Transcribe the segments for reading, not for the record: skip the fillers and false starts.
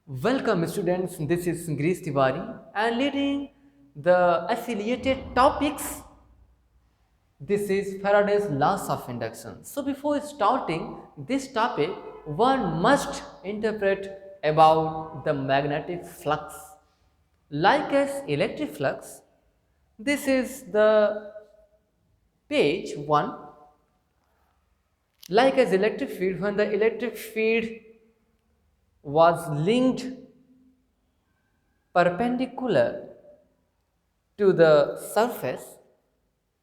Welcome students, this is Greece Tiwari and leading the affiliated topics. This is Faraday's laws of induction. So before starting this topic, one must interpret about the magnetic flux. Like as electric flux, this is the page 1. Like as electric field, when the electric field was linked perpendicular to the surface,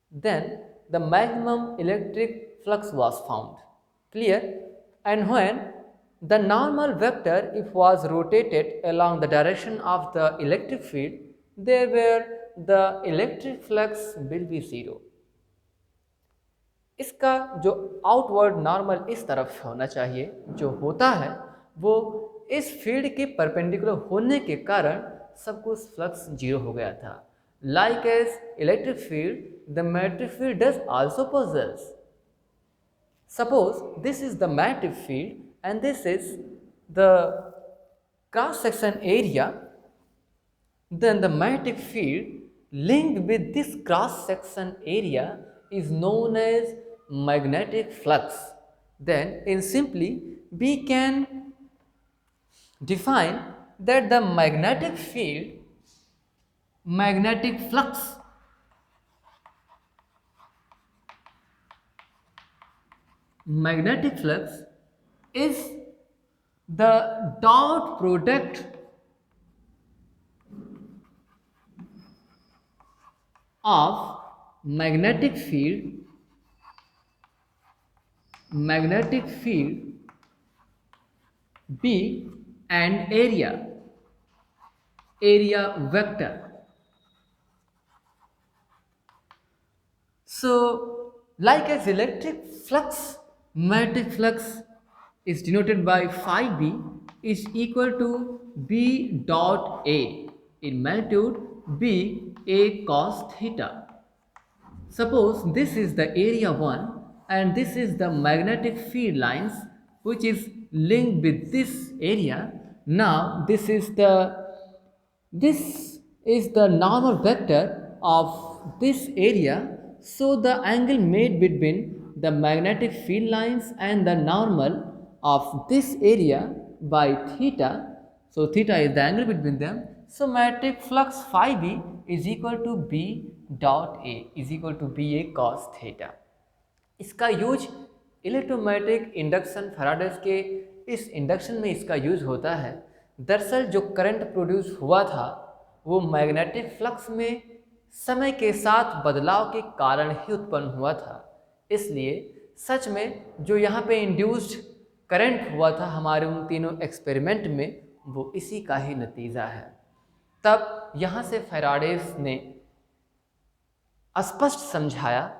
then the maximum electric flux was found. Clear? And when the normal vector, if was rotated along the direction of the electric field, there where the electric flux will be zero. इसका जो outward normal इस तरफ होना चाहिए, जो होता है वो इस फील्ड के परपेंडिकुलर होने के कारण सब कुछ फ्लक्स जीरो हो गया था. Like as electric field, the magnetic field does also possess. Suppose this is the magnetic field and this is the cross section area, then the magnetic field linked with this cross section area is known as magnetic flux. Then in simply we can define that the magnetic field, magnetic flux is the dot product of magnetic field B and area vector. So like as electric flux, magnetic flux is denoted by phi b is equal to b dot a in magnitude b a cos theta. Suppose this is the area 1 and this is the magnetic field lines which is linked with this area. Now this is the normal vector of this area. So the angle made between the magnetic field lines and the normal of this area by theta. So theta is the angle between them. So magnetic flux phi b is equal to b dot a is equal to b a cos theta. इसका use electromagnetic induction Faraday's के इस induction में इसका use होता है. दरअसल जो current produce हुआ था वो मैग्नेटिक फ्लक्स में समय के साथ बदलाव के कारण ही उत्पन्न हुआ था. इसलिए सच में जो यहाँ पे इंड्यूस्ड करंट हुआ था हमारे उन तीनों एक्सपेरिमेंट में, वो इसी का ही नतीजा है. तब यहाँ से फैराडेस ने स्पष्ट समझाया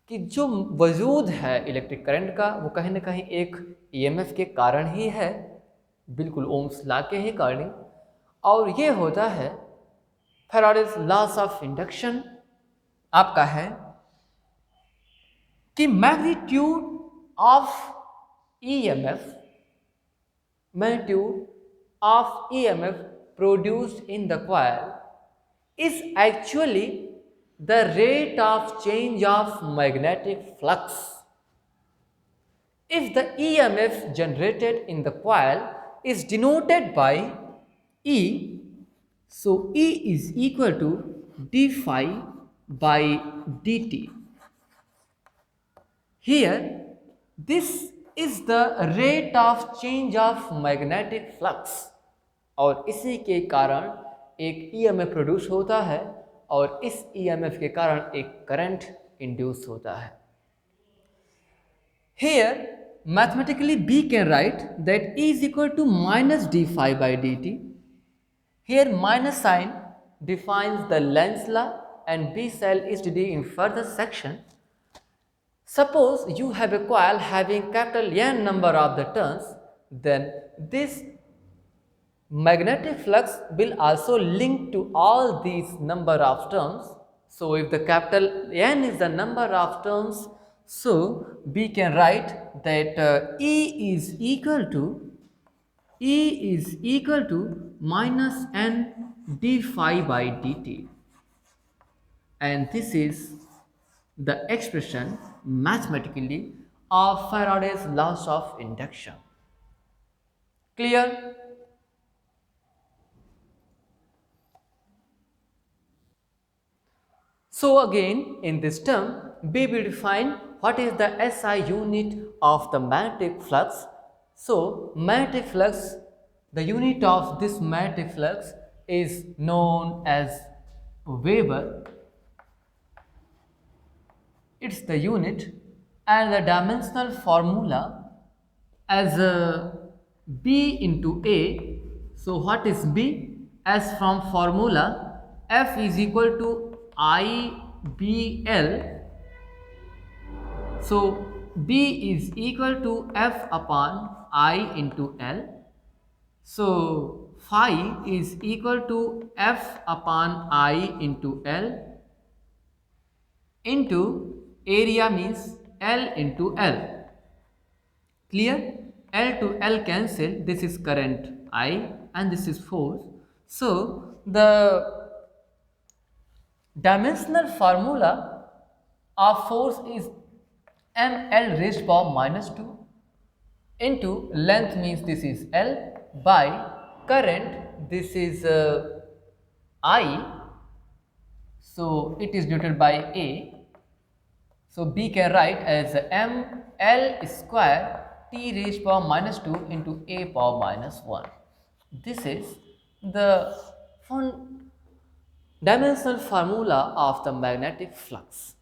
कि जो वजूद है इलेक्ट्रिक करंट का वो कहीं ना कहीं एक ईएमएफ के कारण ही है, बिल्कुल ओम्स लॉ के ही अकॉर्डिंग. और ये होता है फैराडेस लॉस ऑफ इंडक्शन आपका है कि magnitude of EMF produced in the coil is actually the rate of change of magnetic flux. If the EMF generated in the coil is denoted by E, so E is equal to d phi by dt. Here, this is the rate of change of magnetic flux और इसी के कारण एक EMF produce होता है और इस EMF के कारण एक करंट इंड्यूस होता है. Here mathematically B can write that E is equal to minus d phi by dt. Here minus sign defines the Lenz law and B shall study in further section. Suppose you have a coil having capital N number of the turns, then this magnetic flux will also link to all these number of terms. So if the capital N is the number of terms, so we can write that E is equal to E is equal to minus n d phi by dt, and this is the expression mathematically of Faraday's laws of induction. Clear? So again, in this term, we will define what is the SI unit of the magnetic flux. So magnetic flux, the unit of this magnetic flux is known as Weber. It's the unit, and the dimensional formula as B into A. So what is B? As from formula, F is equal to IBL. So B is equal to F upon I into L. So phi is equal to F upon I into L into area means L into L. Clear? L to L cancel. This is current I and this is force. So the dimensional formula of force is ml raised to power minus 2 into length means this is L by current, this is I. So it is denoted by A. So B can write as m L square t raised to power minus 2 into A power minus 1. This is the dimensional formula of the magnetic flux.